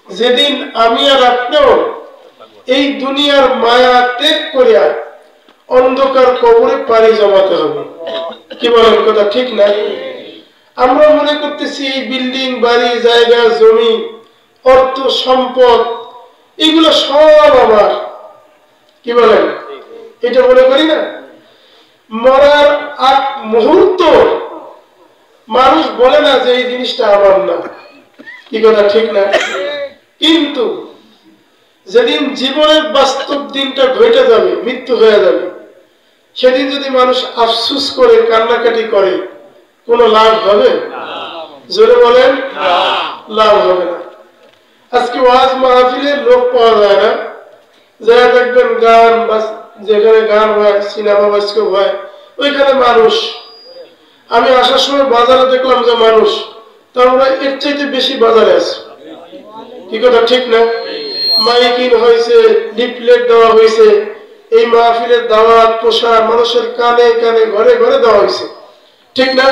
যেদিন আমি আর আপনিও এই দুনিয়ার মায়া ত্যাগ করিয়া অন্ধকার কবরে পাড়ি জমাতে হবে। কি বলেন, কথা ঠিক না? আমরা মনে করতেছি এই বিল্ডিং, বাড়ি, জায়গা, জমি, অর্থ, সম্পদ এগুলো সব আমার। কি বলেন, এটা মনে করি না? মরার আগ মুহূর্ত মানুষ বলে না যে এই জিনিসটা আমার না। কি কথা ঠিক না? কিন্তু যেদিন জীবনের বাস্তব দিনটা ঘটে যাবে, মৃত্যু হয়ে যাবে, সেদিন যদি মানুষ আফসোস করে, কান্নাকাটি করে, কোনো লাভ হবে? জোরে বলেন, লাভ হবে না। আজকে ওয়াজ মাহফিলে লোক পাওয়া যায় না, যারা দেখবেন গান, যেখানে গান হয়, সিনেমা বাস্কপ হয়, ওইখানে মানুষ। আমি আসার সময় বাজারে দেখলাম যে মানুষ, তা আমরা এর চাইতে বেশি বাজারে আছি। কি কথা ঠিক না? মাইকিং হয়েছে, লিফলেট দেওয়া হয়েছে, এই মাহফিলের দাওয়াত প্রসার মানুষের কানে কানে, ঘরে ঘরে দেওয়া হয়েছে, ঠিক না?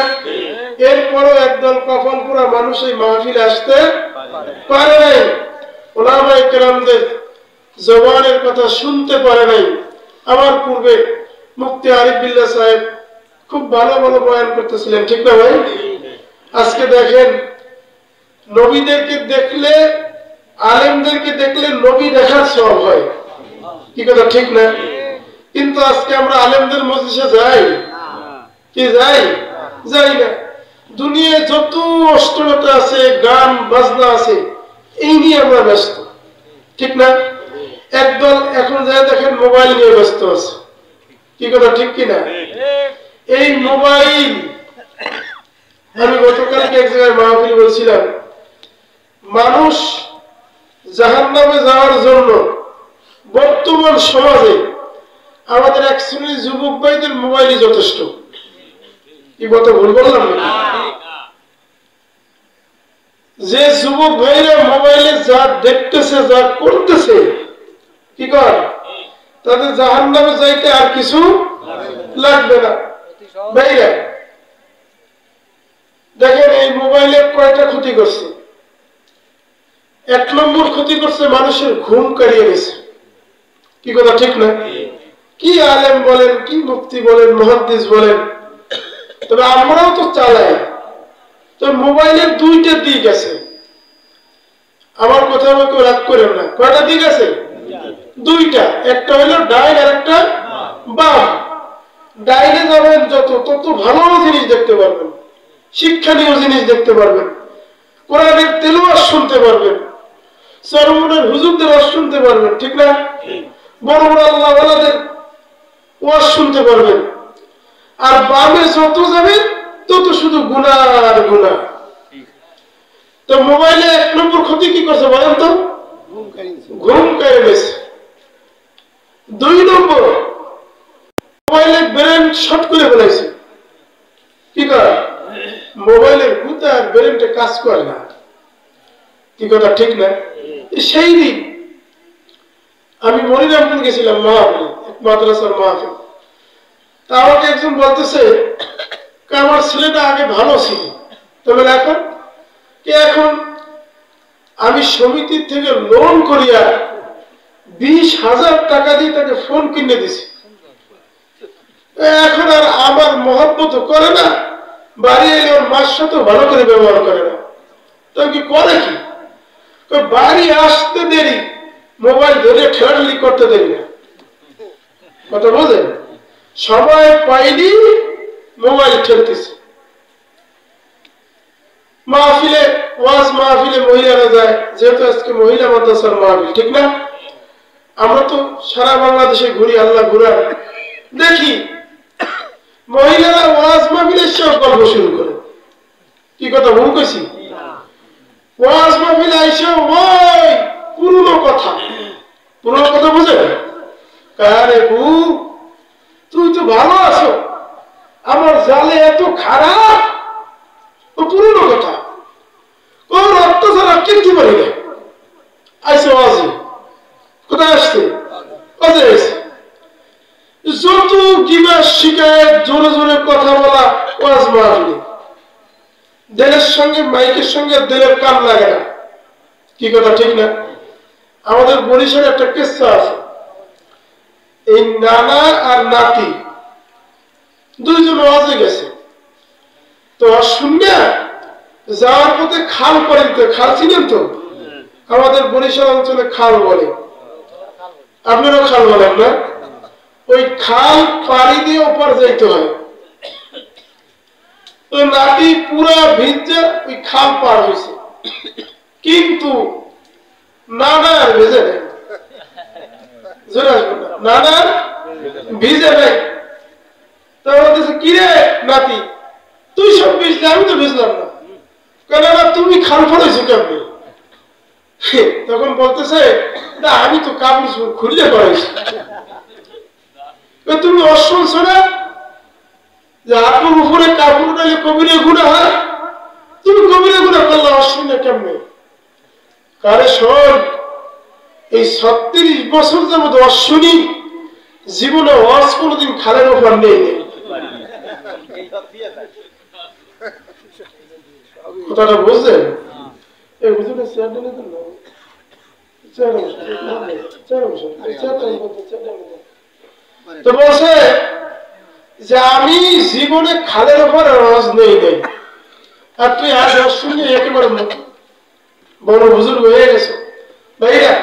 এরপরও একদল কফন পুরা মানুষ এই মাহফিলে আসতে পারে নাই, ওলামায়ে কেরামদের জবানের কথা শুনতে পারে নাই। আমার পূর্বে মুফতি আরিফ বিল্লাহ সাহেব খুব ভালো ভালো বয়ান করতেছিলেন, ঠিক না ভাই? আজকে দেখেন, নবীদেরকে দেখলে, আলেমদেরকে দেখলে নবী দেখার সওয়াব হয়। কি কথা ঠিক না? কিন্তু আজকে আমরা আলেমদের মজলিসে যাই কি? যাই না। দুনিয়ায় যত অশ্লীলতা আছে, গান বাজনা আছে, এই নিয়ে আমরা ব্যস্ত, ঠিক না? একদল এখন যায় দেখেন মোবাইল নিয়ে ব্যস্ত আছে। কি কথা ঠিক কিনা? এই মোবাইল, আমি গতকালকে এক জায়গায় মাহফিল বলছিলাম, মানুষ জাহান্নামে যাওয়ার জন্য বর্তমান সমাজে আমাদের এক শ্রেণীর যুবক ভাইদের মোবাইলই যথেষ্ট। কি কথা ভুল বললাম? যে যুবক ভাইরা মোবাইলে যা দেখতেছে, যা করতেছে, কি কর, তাদের জাহান্নামে যাইতে আর কিছু লাগবে না। ভাইরা দেখেন, এই মোবাইলে কয়টা ক্ষতি করছে। এক নম্বর ক্ষতি করছে, মানুষের ঘুম কারিয়ে গেছে। কি কথা ঠিক না? কি আলেম বলেন, কি মুফতি বলেন, মুহাদ্দিস বলেন, তবে আমরাও তো চালাই। তো মোবাইলের দুইটা দিক আছে, আমার কথা আমাকে রাগ করেন না। কয়টা দিক আছে? দুইটা। একটা হলো ডাইন আর একটা বাম। ডাইনে যাবেন যত, তত ভালো জিনিস দেখতে পারবেন, শিক্ষণীয় জিনিস দেখতে পারবেন, কোরআনের তেলাওয়াত শুনতে পারবেন, সরমুনের হুজুরদের ওয়াজ শুনতে পারবেন, ঠিক না? বড় বড় আল্লাহওয়ালাদের ওয়াজ শুনতে পারবেন। আর বামে যত যাবেন তত শুধু গুনাহ আর গুনাহ। তো মোবাইলে এক নম্বর ক্ষতি কি করছে বলেন তো? ঘুম কেড়ে গেছে। দুই নম্বর, মোবাইলে ব্রেন শর্ট করে ফেলাইছে। কি করে? মোবাইলের গুতা আর ব্রেনটা কাজ করে না। কি কথা ঠিক না? সেই দিন আমি মনিরামপুর গেছিলাম মাহফিল, মাদ্রাসার মাহফিল। তা আমাকে একজন বলতেছে, আমার ছেলেটা আগে ভালো ছিল, তবে এখন আমি সমিতির থেকে লোন করিয়া 20,000 টাকা দিয়ে তাকে ফোন কিনে দিছি। এখন আর আমার মহব্বত করে না, বাড়ি এলে ওর মার সাথে ভালো করে ব্যবহার করে না। তবে কি করে? কি বাড়ি আসতে দেরি, মোবাইল ধরে ঠেলাঠেলি করতে দেরি না। কথা বোঝেন? সময় পাইনি, মোবাইল ঠেলতেছে। মাহফিলে, ওয়াজ মাহফিলে মহিলারা যায়, যেহেতু আজকে মহিলা মাদ্রাসার মাহফিল, ঠিক না? আমরা তো সারা বাংলাদেশে ঘুরি, আল্লাহ ঘুরান, দেখি মহিলারা ওয়াজ মাহফিলের সব গল্প শুরু করে। কি কথা ভুল কইছি? ওয়াজ মাহফিলে আইসা ওই পুরনো কথা বুঝে, আরে বউ তুই তো ভালো আছো, আমার জালে এত খারাপ, ও পুরনো কথা, ওর অত্যাচার আর কিনতে পারি না। আইসে ওয়াজে, কোথায় আসছে? ওয়াজে আসছে। যত গিবা শিকায়ত, জোরে জোরে কথা বলা ওয়াজ মাহফিলে। দিলের সঙ্গে, মাইকের সঙ্গে দিলের কান লাগে না। কি কথা ঠিক না? আমাদের বরিশালে একটা কিস্সা আছে, এই নানা আর নাতি দুইজন ওয়াজে গেছে, তো শুনে যাওয়ার পথে খাল পাড়ি দিতে, খাল ছিলেন তো আমাদের বরিশাল অঞ্চলে খাল বলে, আপনারাও খাল বলেন না? ওই খাল পাড়ি দিয়ে ওপার যাইতে হয়। তো নাতি পুরা ভিজে ওই খাল পার হয়েছে, কিন্তু নানা আর ভেজে নেই, নানা ভিজে নেই। তো বলতেছে কিরে নাতি, তুই সব ভিজলে, আমি তো ভিজলাম না কেন? না তুমি খাল পড়েছো কেমনি? তখন বলতেছে না আমি তো কাপড় খুলে পড়াইছি। তুমি অশুনছো না যে হাঁটুর উপরে কাপড় উঠাইলে কবিরে গুণা হয়? তুমি কবিরে গুণা করলে অশুনে কেমনি? কারে শোন, এই 36 বছর যাবত অশুনি জীবনে ওয়াজ কোনোদিন খালের উপর নেই। কথাটা বুঝলেন? তো বলছে যে আমি জীবনে খালের উপর ওয়াজ নেই নেই, আর তুই আজ অশুনি একেবারে বড় বুজুর্গ হয়ে গেছে। ভাইরা,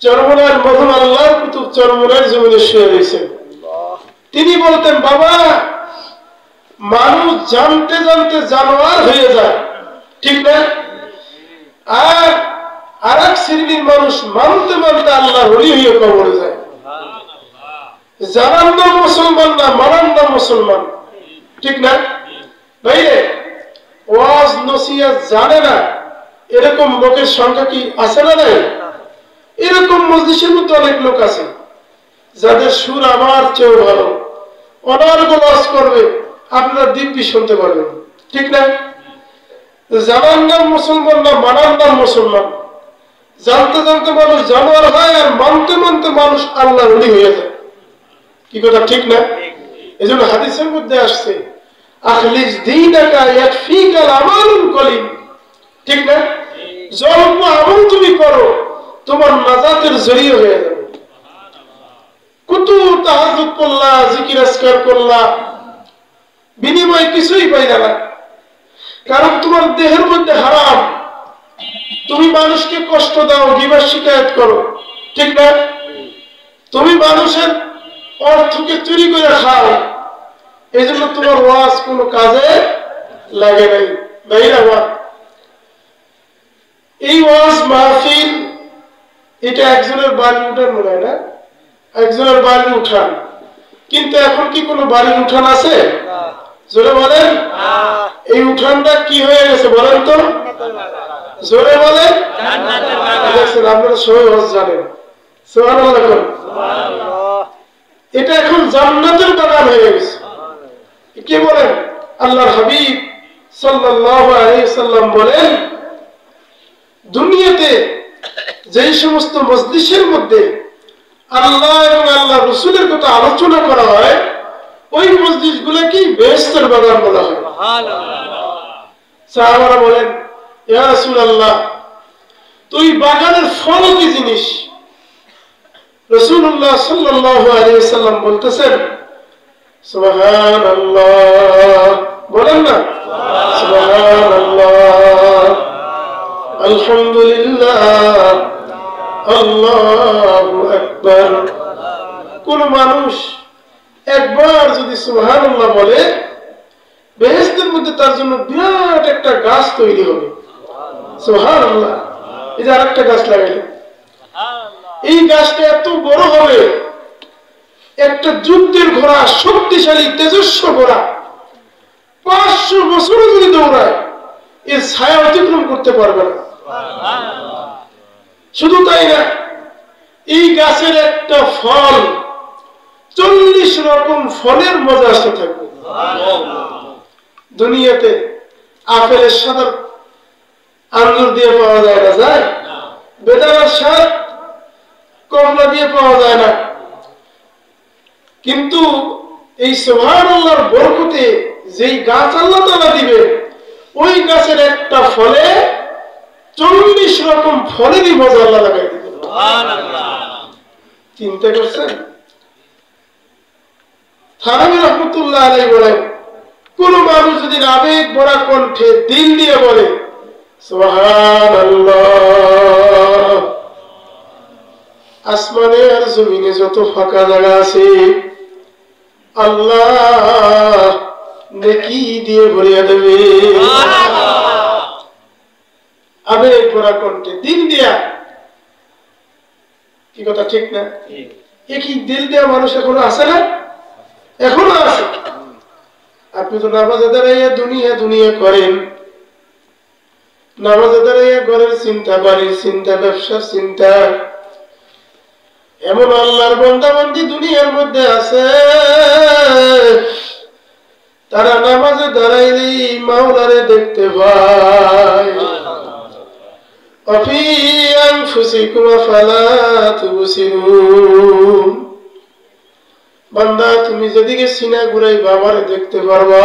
চরমনার মধুম আল্লাহর কুতুব চরমনার জমিনে শুয়ে রয়েছেন। তিনি বলতেন বাবা, মানুষ জানতে জানতে জানোয়ার হয়ে যায়, ঠিক না? আর এক শ্রেণীর মানুষ মানতে মানতে আল্লাহ হলি হয়ে কবরে যায়। জানার নাম মুসলমান না, মানার নাম মুসলমান, ঠিক না? ভাইরে, ওয়াজ নসিহত জানে না এরকম লোকের সংখ্যা কি আছে না? নাই? এরকম মজলিসের মধ্যে অনেক লোক আছে যাদের সুর আমার চেয়েও ভালো, অনার্গল ওয়াজ করবে, আপনারা দিব্যি শুনতে পারবেন, ঠিক না? জানার নাম মুসলমান না, মানার নাম মুসলমান। জানতে জানতে মানুষ জানোয়ার হয়, আর মানতে মানতে মানুষ আল্লাহ ওলি হয়ে যায়। কি কথা ঠিক না? এই জন্য হাদিসের মধ্যে আসছে আখলিস দীনাকা ইয়াকফিকাল আমালুল কলিল, ঠিক না? যত আমল তুমি করো তোমার নাজাতের জরিয়া হয়ে যাবে। কত তাহাজ্জুদ করলা, জিকির আজকার করলা, বিনিময়ে কিছুই পাইলা না, কারণ তোমার দেহের মধ্যে হারাম। তুমি মানুষকে কষ্ট দাও, গিবত শিকায়ত করো, ঠিক না? তুমি মানুষের অর্থকে চুরি করে খাও, এই জন্য তোমার ওয়াজ কোনো কাজে লাগে নাই। ভাইরা, এই ওয়াজ মাহফিল এটা একজনের বাড়ি উঠান মনে হয় না, একজনের বাড়ি উঠান, কিন্তু এখন কি কোনো বাড়ির উঠান আছে? জোরে বলেন। এই উঠানটা কি হয়ে গেছে বলেন তো? জোরে বলেন। আপনারা সবাই ওয়াজ জানেন, সুবহানাল্লাহ। এটা এখন জান্নাতের বাগান হয়ে গেছে। কে বলেন? আল্লাহর হাবিব সাল্লাল্লাহু আলাইহি সাল্লাম বলেন, দুনিয়াতে যেই সমস্ত মজলিসের মধ্যে আল্লাহ এবং আল্লাহ রাসূলের কথা আলোচনা করা হয়, ওই মসজিদগুলোকে বেহেশতের বাগান বলা হয়। সাহাবারা বলেন, ইয়া রাসূলুল্লাহ, তুই বাগানের ফল কি জিনিস? রাসূলুল্লাহ সাল্লাল্লাহু আলাইহি ওয়াসাল্লাম বলতেছেন, সুবহানাল্লাহ, বলেন না সুবহানাল্লাহ, আলহামদুলিল্লাহ, আল্লাহু আকবার। কোন মানুষ একবার যদি সুবহানাল্লাহ বলে, বেহেশতের মধ্যে তার জন্য বিরাট একটা গাছ তৈরি হবে। সুবহানাল্লাহ। এই যে আরেকটা গাছ লাগাইলেন, এই গাছটা এত বড় হবে, একটা যুদ্ধের ঘোড়া, শক্তিশালী তেজস্ব ঘোড়া 500 বছরও যদি দৌড়ায় এর ছায়া অতিক্রম করতে পারবে না। শুধু তাই না, এই গাছের একটা ফল 40 রকম ফলের মজা আসতে থাকবে। দুনিয়াতে আপেলের সাদা আঙ্গুর দিয়ে পাওয়া যায় না, যায়? বেদানার স্বাদ কমলা দিয়ে পাওয়া যায় না, কিন্তু এই সুবহানাল্লাহর বরকতে যেই গাছ আল্লাহ তাআলা দিবে, ওই গাছের একটা ফলে 40 রকম ফলেরই মজা আল্লাহ লাগাই দিবে। চিন্তা করছেন? থানভী রহমতুল্লাহ আলাইহি বলেন, কোন মানুষ যদি আবেগ ভরা কণ্ঠে দিল দিয়ে বলে সুবহানাল্লাহ, আসমানে আর জমিনে যত ফাঁকা জায়গা আছে আল্লাহ নেকি দিয়ে ভরিয়ে দেবে। আবেগ ভরা কণ্ঠে দিল দিয়া, কি কথা ঠিক না? একই দিল দেওয়া মানুষ এখনো আছে না? এখনো আছে। আপনি তো নামাজে দাঁড়াইয়া দুনিয়া দুনিয়া করেন, নামাজে দাঁড়াইয়া ঘরের চিন্তা, বাড়ির চিন্তা, ব্যবসার চিন্তা। এমন আল্লাহর বান্দা বান্দি দুনিয়ার মধ্যে আছে, তারা নামাজে দাঁড়াইলেই মাওলারে দেখতে পায়। অফি আনফুসিকুম আফালা তুবসিরুন, বান্দা তুমি যেদিকে সিনা ঘুরাই বাবারে দেখতে পারবা।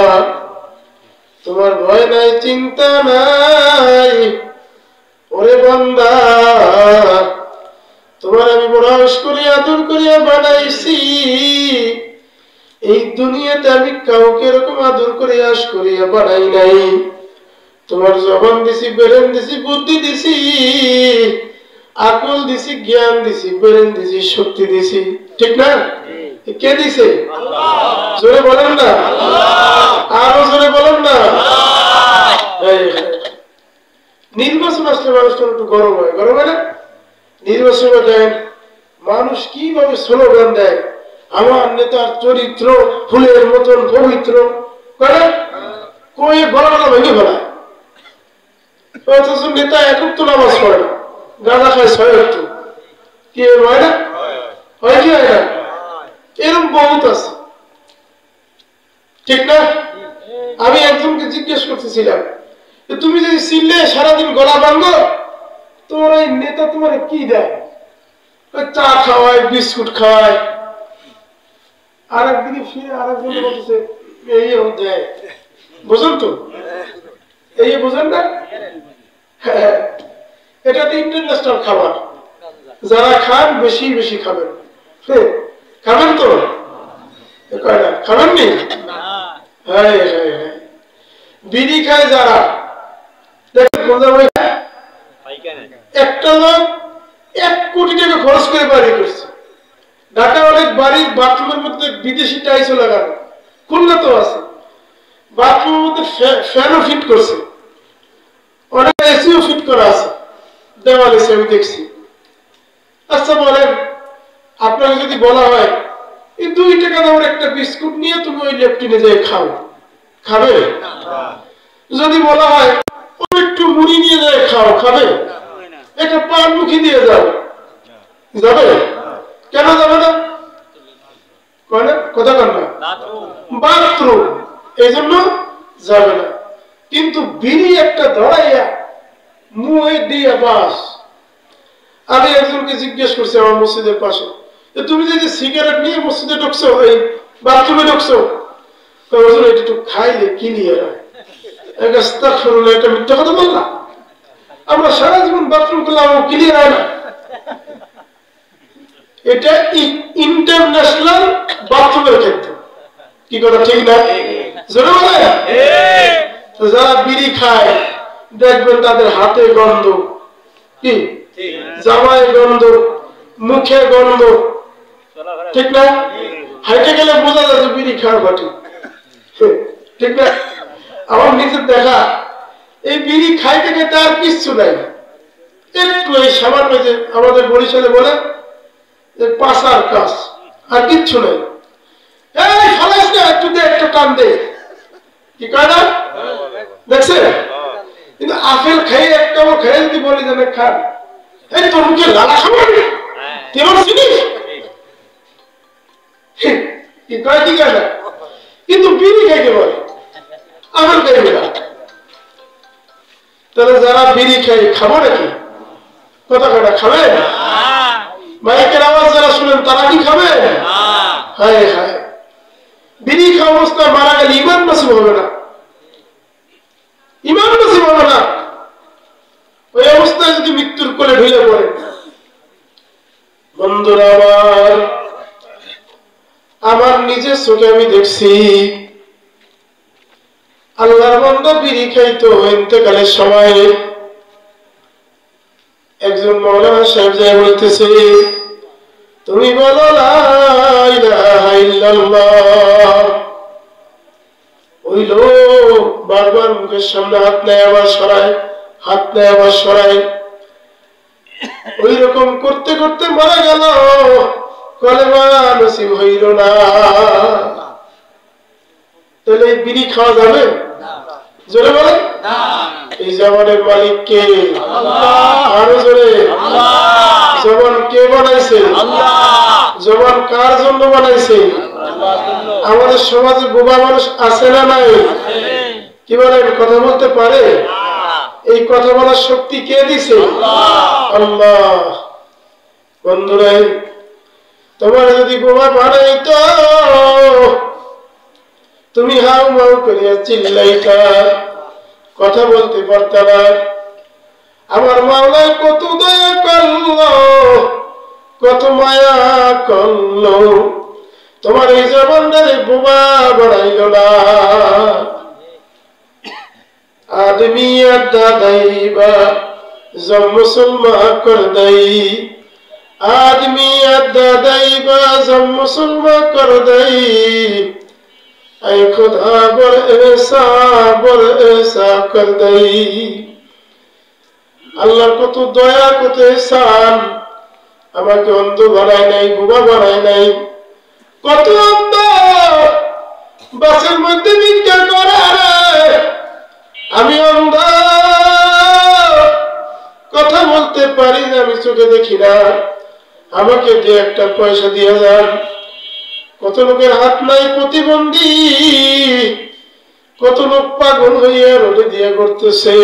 তোমার ভয় নাই, চিন্তা নাই। ওরে বান্দা, তোমার আমি বড় করে আদর করিয়া বানাইছি। এই দুনিয়াতে আমি কাউকে এরকম আদর করে আশ করিয়া বানাই নাই। তোমার জবান দিছি, ব্রেন দিছি, বুদ্ধি দিছি, আকল দিছি, জ্ঞান দিছি, ব্রেন দিছি, শক্তি দিছি। ঠিক না? কে দিছে? জোরে বলেন না, আরো জোরে বলেন না। নির্বাচন আসলে মানুষটা একটু গরম হয়, গরম হয় না? নির্বাচনে দেন মানুষ কিভাবে স্লোগান দেয়, আমার নেতার চরিত্র ফুলের মতন পবিত্র, কয়ে গলা গলা ভেঙে ফেলায়। অথচ নেতা একক তো নামাজ পড়ে না, গাঁজা খায় 6 একটু। কি হয় না? হয় কি হয় না? এরকম বহুত আছে। ঠিক না? আমি একজনকে জিজ্ঞেস করতেছিলাম, তুমি যদি চিল্লে সারাদিন গলা ভাঙো, তোমার এই নেতা তোমার কি দেয়? চা খাওয়ায়, বিস্কুট খাওয়ায়। আর একদিকে ফিরে আর একজন বলতেছে এই দেয়। বুঝেন তো? এই বুঝেন না? এটা তো ইন্টারন্যাশনাল খাবার। যারা খান বেশি বেশি খাবেন। খাবেন তো? খাবেননি? বিড়ি খায় যারা, একটা লোক 1 কোটি টাকা খরচ করে বাড়ি করছে। ঢাকা অনেক বাড়ির বাথরুমের মধ্যে বিদেশি টাইলস লাগানো, খুলনা তো আছে। বাথরুমের মধ্যে ফ্যানও ফিট করছে, অনেক এসিও ফিট করা আছে দেওয়ালে, আমি দেখছি। আচ্ছা বলেন, আপনাকে যদি বলা হয় এই 2 টাকা দামের একটা বিস্কুট নিয়ে তুমি ওই লেফটিনে যেয়ে খাও, খাবে? যদি বলা হয় একটু মুড়ি নিয়ে যায় খাও, খাবে? একটা পান মুখি দিয়ে যাও, যাবে? কেন যাবে না? কথা কন না, বাথরুম, এই জন্য যাবে না। কিন্তু বিড়ি একটা ধরাইয়া মুহে দিয়ে বাস। আমি একজনকে জিজ্ঞেস করছি আমার মসজিদের পাশে, তুমি যদি সিগারেট নিয়ে মসজিদে ঢুকছো, এই বাথরুমে ঢুকছো, এটা একটু খাইলে ক্লিয়ার হয়। একটা মিথ্যা কথা বললাম? আমরা সারা জীবন বাথরুম করলাম, ক্লিয়ার হয় না। এটা ইন্টারন্যাশনাল বাথরুমের ক্ষেত্রে। কি কথা ঠিক না? জোরে বলে। যারা বিড়ি খায় দেখবেন তাদের হাতে গন্ধ, কি জামায় গন্ধ, মুখে গন্ধ। ঠিক না? হাইটে গেলে বোঝা যায় যে বিড়ি খাওয়ার বাটি। ঠিক না? আমার নিজের দেখা, এই বিড়ি খাইতে খেতে আর কিচ্ছু নাই, একটু এই সামান্য যে আমাদের বরিশালে বলে পাশার কাজ, আর কিচ্ছু নাই। এই ফালাইস না, একটু দে, একটা টান দে। কি কয় না? দেখছে? কিন্তু আপেল খাইয়ে একটা খাইয়ে যদি বলি যে খান, এই তোর মুখে লালা খাবার তুই আমার চিনিস? কি কয়? কি কয় না? কিন্তু বিড়ি খাইতে বলে, আপেল খাইবে না। তাহলে যারা বিড়ি খাই খাবো নাকি? কথা কটা খাবে? মাইকের আওয়াজ যারা শুনেন তারা কি খাবে? হায় হায়, বিড়ি খাওয়া অবস্থায় মারা গেলে ইমান নসিব হবে না, ইমান নসিব হবে না। ওই অবস্থা অবস্থায় যদি মৃত্যুর কোলে ঢুলে পড়ে। বন্ধুরা আমার নিজের চোখে আমি দেখছি আল্লাহর বান্দা বিড়ি খাইতো ইন্তেকালের সময় একজন মাওলানা সাহেব যায় বলতেছে, তুমি বলো লা ইলাহা ইল্লাল্লাহ। ওই লোক বারবার মুখের সামনে হাত নেয় আবার সরায়, হাত নেয় আবার সরায়, ওই রকম করতে করতে মারা গেল, কলেমা নসিব হইল না। তাহলে বিড়ি খাওয়া যাবে? জোরে বলে। এই জবানের মালিক কে? আরো জোরে। জবান কে বানাইছে? জবান কার জন্য বানাইছে? আমাদের সমাজে বোবা মানুষ আছে না নাই? কি বলে, কথা বলতে পারে? এই কথা বলার শক্তি কে দিছে? আল্লাহ। বন্ধুরা, তোমার যদি বোবা বানাইতো তুমি হাউ মাউ করিয়া চিল্লাইতা, কথা বলতে পারতা না। আমার মাওলা কত দয়া করলো, কত মায়া করলো, তোমার এই জবানটারে বোবা বানাইল না। आदमी अद्दा दैबा जब मुसलमान कर दई, आदमी अद्दा दैबा जब मुसलमान कर दई, ऐ खुदा बर ऐसा कर दई। আল্লাহ কত দয়া কত ihsan, আমাকে অন্ধ বানায় নাই, বোবা বানায় নাই। কত অন্ধ বাসের মধ্যে ভিক্ষা করে, আমি অন্ধ, কথা বলতে পারি না, আমি চোখে দেখি না, আমাকে যে একটা পয়সা দিয়ে যান। কত লোকের হাত নাই, প্রতিবন্ধী, কত লোক পাগল হইয়া রোডে দিয়ে করতেছে।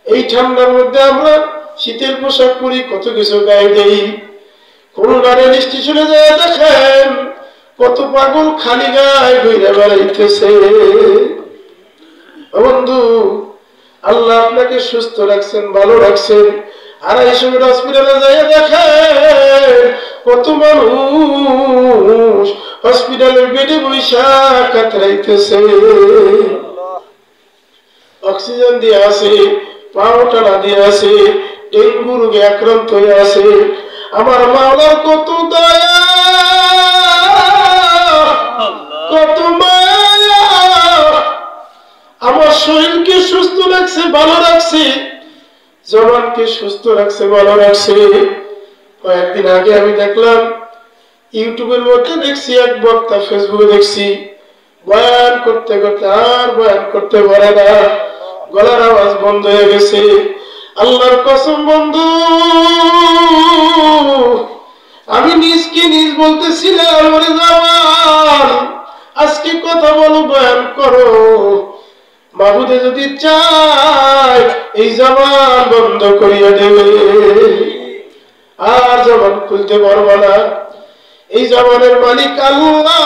এই ঠান্ডার মধ্যে আমরা শীতের পোশাক পরি, কত কিছু গায়ে দেই। কোন গাড়ির স্টেশনে যায় দেখেন কত পাগল খালি গায়ে ঘুরে বেড়াইতেছে। বন্ধু, আল্লাহ আপনাকে সুস্থ রাখছেন, ভালো রাখছেন, আর এই সময় হসপিটালে যাই দেখেন কত মানুষ হসপিটালের বেডে বৈশা কাতরাইতেছে, অক্সিজেন দিয়ে আছে, পাও টানা দিয়ে আছে, ডেঙ্গু রোগে আক্রান্ত হয়ে আছে। আমার মাওলার কত দয়া, কত মায়া, আমার শরীরকে সুস্থ রাখছে, ভালো রাখছে, জবানকে সুস্থ রাখছে, ভালো রাখছে। কয়েকদিন আগে আমি দেখলাম ইউটিউবের মধ্যে দেখছি এক বক্তা, ফেসবুকে দেখছি বয়ান করতে করতে আর বয়ান করতে পারে না, গলার আওয়াজ বন্ধ হয়ে গেছে। আল্লাহর কসম বন্ধু, আমি নিজকে নিজ বলতেছিলাম, ওরে জবান আজকে কথা বলো, বয়ান করো, মাহবুদে যদি চায় এই জবান বন্ধ করিয়া দেবে, আর জবান খুলতে পারবো না। এই জবানের মালিক আল্লাহ,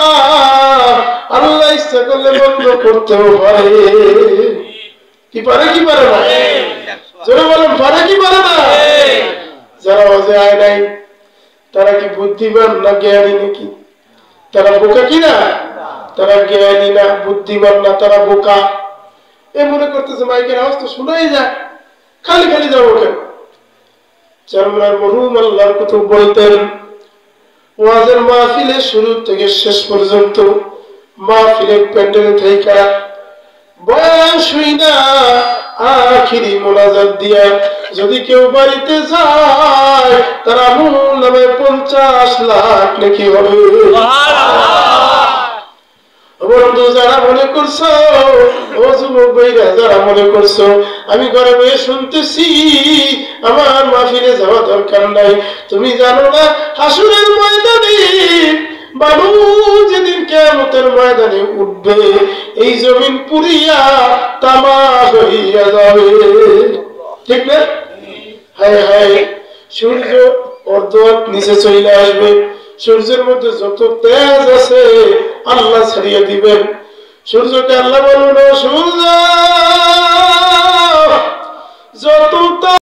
আল্লাহ ইচ্ছা করলে বন্ধ করতেও পারে। কি পারে? কি পারে না? জোরে বলেন, পারে কি পারে না? যারা ওয়াজে আয় নাই তারা কি বুদ্ধিমান না জ্ঞানী নাকি? তারা বোকা কিনা? তারা জ্ঞানী না, বুদ্ধিমান না, তারা বোকা। এ মনে করতেছে মাইকের আওয়াজ তো শোনাই যায়, খালি খালি যাবো কেন? চারমার মরহুম আল্লাহর কথা বলতেন, ওয়াজের মাহফিলে শুরু থেকে শেষ পর্যন্ত মাহফিলের প্যান্ডেলে থেকে বয়ান শুই না, আখিরি মোনাজাত দিয়া যদি কেউ বাড়িতে যায় তার আমল নামে 50 লাখ নাকি হবে। বন্ধু, যারা মনে করছো, ও যুবক ভাইরা যারা মনে করছো আমি ঘরে বসে শুনতেছি, আমার মাহফিলে যাওয়া দরকার নাই, তুমি জানো না হাসুরের ময়দানে মানুষ যেদিন কিয়ামতের ময়দানে উঠবে এই জমিন পুরিয়া তামা হইয়া যাবে, ঠিক না? হায় হায়, সূর্য অর্ধ নিচে চলে আসবে, সূর্যের মধ্যে যত তেজ আছে আল্লাহ ছাড়িয়ে দিবেন। সূর্যকে আল্লাহ বলুন, সূর্য যত